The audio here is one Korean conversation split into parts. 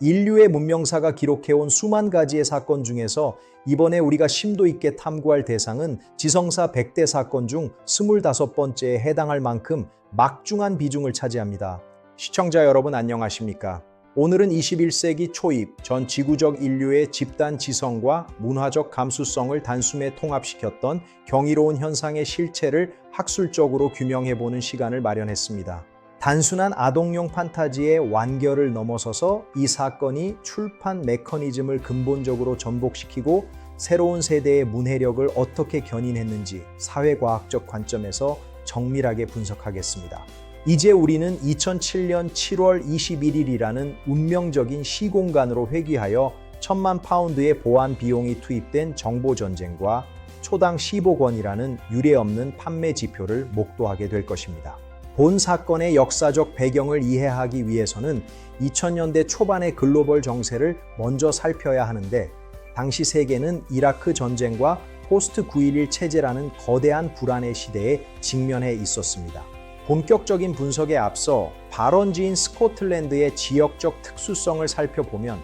인류의 문명사가 기록해온 수만 가지의 사건 중에서 이번에 우리가 심도 있게 탐구할 대상은 지성사 100대 사건 중 25번째에 해당할 만큼 막중한 비중을 차지합니다. 시청자 여러분 안녕하십니까? 오늘은 21세기 초입 전 지구적 인류의 집단 지성과 문화적 감수성을 단숨에 통합시켰던 경이로운 현상의 실체를 학술적으로 규명해보는 시간을 마련했습니다. 단순한 아동용 판타지의 완결을 넘어서서 이 사건이 출판 메커니즘을 근본적으로 전복시키고 새로운 세대의 문해력을 어떻게 견인했는지 사회과학적 관점에서 정밀하게 분석하겠습니다. 이제 우리는 2007년 7월 21일이라는 운명적인 시공간으로 회귀하여 1000만 파운드의 보안 비용이 투입된 정보전쟁과 초당 10억 원이라는 유례없는 판매 지표를 목도하게 될 것입니다. 본 사건의 역사적 배경을 이해하기 위해서는 2000년대 초반의 글로벌 정세를 먼저 살펴야 하는데, 당시 세계는 이라크 전쟁과 포스트 9.11 체제라는 거대한 불안의 시대에 직면해 있었습니다. 본격적인 분석에 앞서 발원지인 스코틀랜드의 지역적 특수성을 살펴보면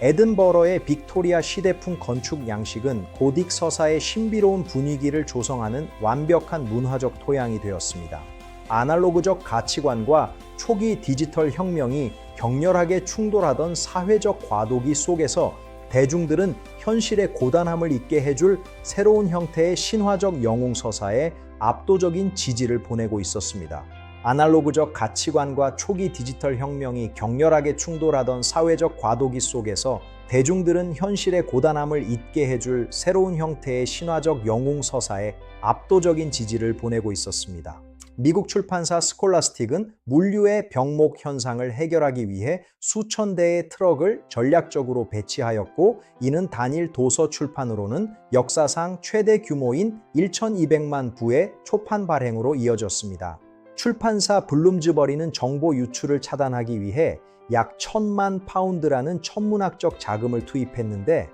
에든버러의 빅토리아 시대풍 건축 양식은 고딕 서사의 신비로운 분위기를 조성하는 완벽한 문화적 토양이 되었습니다. 아날로그적 가치관과 초기 디지털 혁명이 격렬하게 충돌하던 사회적 과도기 속에서 대중들은 현실의 고단함을 잊게 해줄 새로운 형태의 신화적 영웅서사에 압도적인 지지를 보내고 있었습니다. 아날로그적 가치관과 초기 디지털 혁명이 격렬하게 충돌하던 사회적 과도기 속에서 대중들은 현실의 고단함을 잊게 해줄 새로운 형태의 신화적 영웅서사에 압도적인 지지를 보내고 있었습니다. 미국 출판사 스콜라스틱은 물류의 병목 현상을 해결하기 위해 수천 대의 트럭을 전략적으로 배치하였고, 이는 단일 도서 출판으로는 역사상 최대 규모인 1200만 부의 초판 발행으로 이어졌습니다. 출판사 블룸즈버리는 정보 유출을 차단하기 위해 약 1000만 파운드라는 천문학적 자금을 투입했는데,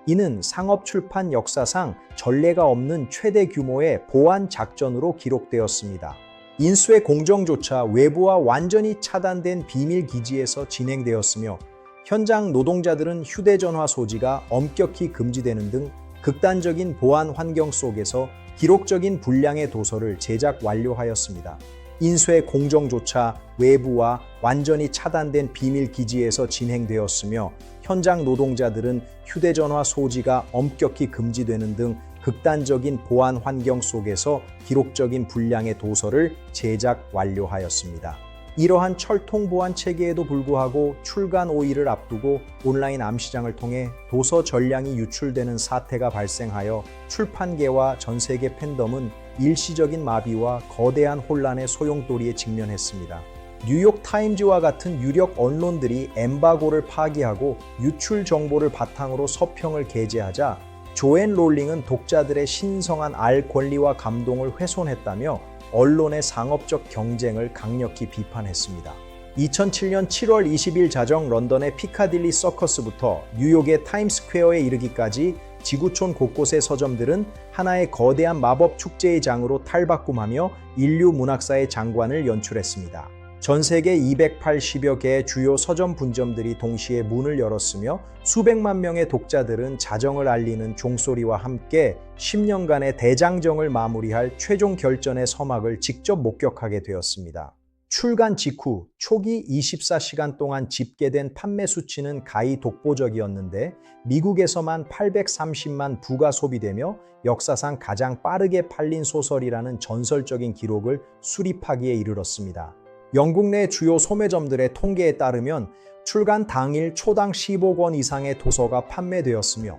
이는 상업 출판 역사상 전례가 없는 최대 규모의 보안 작전으로 기록되었습니다. 인수의 공정조차 외부와 완전히 차단된 비밀 기지에서 진행되었으며, 현장 노동자들은 휴대전화 소지가 엄격히 금지되는 등 극단적인 보안 환경 속에서 기록적인 분량의 도서를 제작 완료하였습니다. 인수의 공정조차 외부와 완전히 차단된 비밀 기지에서 진행되었으며, 현장 노동자들은 휴대전화 소지가 엄격히 금지되는 등 극단적인 보안 환경 속에서 기록적인 분량의 도서를 제작 완료하였습니다. 이러한 철통 보안 체계에도 불구하고 출간 5일을 앞두고 온라인 암시장을 통해 도서 전량이 유출되는 사태가 발생하여 출판계와 전 세계 팬덤은 일시적인 마비와 거대한 혼란의 소용돌이에 직면했습니다. 뉴욕 타임즈와 같은 유력 언론들이 엠바고를 파기하고 유출 정보를 바탕으로 서평을 게재하자 조앤 롤링은 독자들의 신성한 알 권리와 감동을 훼손했다며 언론의 상업적 경쟁을 강력히 비판했습니다. 2007년 7월 20일 자정 런던의 피카딜리 서커스부터 뉴욕의 타임스퀘어에 이르기까지 지구촌 곳곳의 서점들은 하나의 거대한 마법 축제의 장으로 탈바꿈하며 인류 문학사의 장관을 연출했습니다. 전 세계 280여 개의 주요 서점 분점들이 동시에 문을 열었으며, 수백만 명의 독자들은 자정을 알리는 종소리와 함께 10년간의 대장정을 마무리할 최종 결전의 서막을 직접 목격하게 되었습니다. 출간 직후 초기 24시간 동안 집계된 판매 수치는 가히 독보적이었는데, 미국에서만 830만 부가 소비되며 역사상 가장 빠르게 팔린 소설이라는 전설적인 기록을 수립하기에 이르렀습니다. 영국 내 주요 소매점들의 통계에 따르면 출간 당일 초당 10억 원 이상의 도서가 판매되었으며,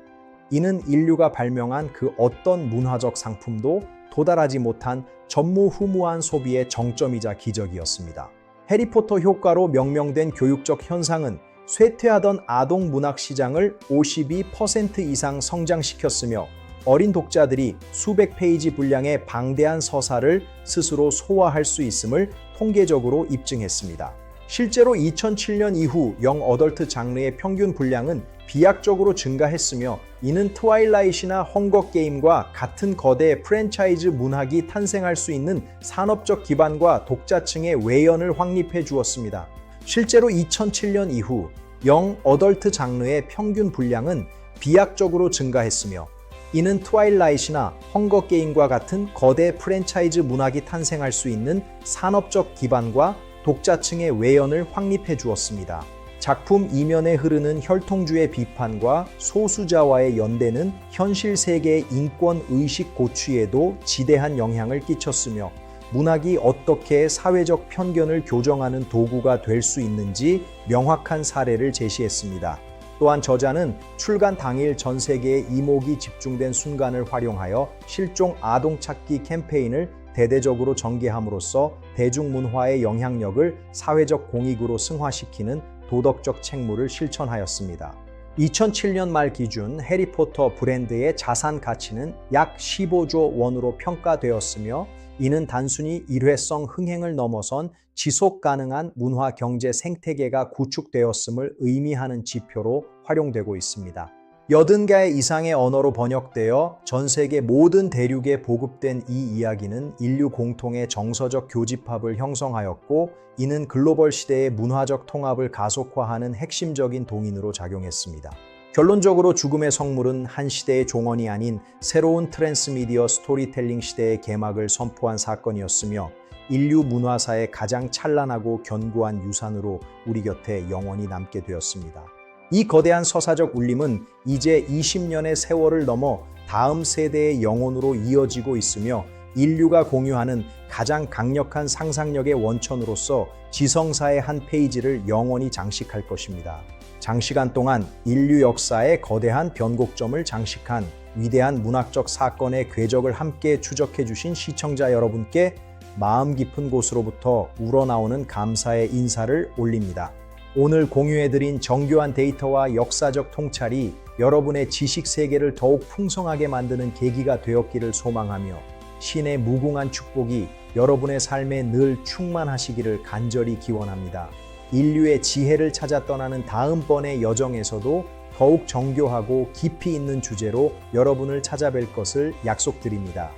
이는 인류가 발명한 그 어떤 문화적 상품도 도달하지 못한 전무후무한 소비의 정점이자 기적이었습니다. 해리포터 효과로 명명된 교육적 현상은 쇠퇴하던 아동 문학 시장을 52% 이상 성장시켰으며, 어린 독자들이 수백 페이지 분량의 방대한 서사를 스스로 소화할 수 있음을 통계적으로 입증했습니다. 실제로 2007년 이후 영 어덜트 장르의 평균 분량은 비약적으로 증가했으며, 이는 트와일라잇이나 헝거게임과 같은 거대 프랜차이즈 문학이 탄생할 수 있는 산업적 기반과 독자층의 외연을 확립해 주었습니다. 실제로 2007년 이후 영 어덜트 장르의 평균 분량은 비약적으로 증가했으며 이는 트와일라잇이나 헝거 게임과 같은 거대 프랜차이즈 문학이 탄생할 수 있는 산업적 기반과 독자층의 외연을 확립해 주었습니다. 작품 이면에 흐르는 혈통주의 비판과 소수자와의 연대는 현실 세계의 인권 의식 고취에도 지대한 영향을 끼쳤으며 문학이 어떻게 사회적 편견을 교정하는 도구가 될 수 있는지 명확한 사례를 제시했습니다. 또한 저자는 출간 당일 전 세계의 이목이 집중된 순간을 활용하여 실종 아동 찾기 캠페인을 대대적으로 전개함으로써 대중문화의 영향력을 사회적 공익으로 승화시키는 도덕적 책무를 실천하였습니다. 2007년 말 기준 해리포터 브랜드의 자산 가치는 약 15조 원으로 평가되었으며 이는 단순히 일회성 흥행을 넘어선 지속 가능한 문화 경제 생태계가 구축되었음을 의미하는 지표로 활용되고 있습니다. 80개 이상의 언어로 번역되어 전 세계 모든 대륙에 보급된 이 이야기는 인류 공통의 정서적 교집합을 형성하였고 이는 글로벌 시대의 문화적 통합을 가속화하는 핵심적인 동인으로 작용했습니다. 결론적으로 죽음의 성물은 한 시대의 종언이 아닌 새로운 트랜스미디어 스토리텔링 시대의 개막을 선포한 사건이었으며 인류 문화사의 가장 찬란하고 견고한 유산으로 우리 곁에 영원히 남게 되었습니다. 이 거대한 서사적 울림은 이제 20년의 세월을 넘어 다음 세대의 영혼으로 이어지고 있으며 인류가 공유하는 가장 강력한 상상력의 원천으로서 지성사의 한 페이지를 영원히 장식할 것입니다. 장시간 동안 인류 역사의 거대한 변곡점을 장식한 위대한 문학적 사건의 궤적을 함께 추적해 주신 시청자 여러분께 마음 깊은 곳으로부터 우러나오는 감사의 인사를 올립니다. 오늘 공유해드린 정교한 데이터와 역사적 통찰이 여러분의 지식 세계를 더욱 풍성하게 만드는 계기가 되었기를 소망하며 신의 무궁한 축복이 여러분의 삶에 늘 충만하시기를 간절히 기원합니다. 인류의 지혜를 찾아 떠나는 다음번의 여정에서도 더욱 정교하고 깊이 있는 주제로 여러분을 찾아뵐 것을 약속드립니다.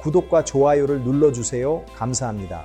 구독과 좋아요를 눌러주세요. 감사합니다.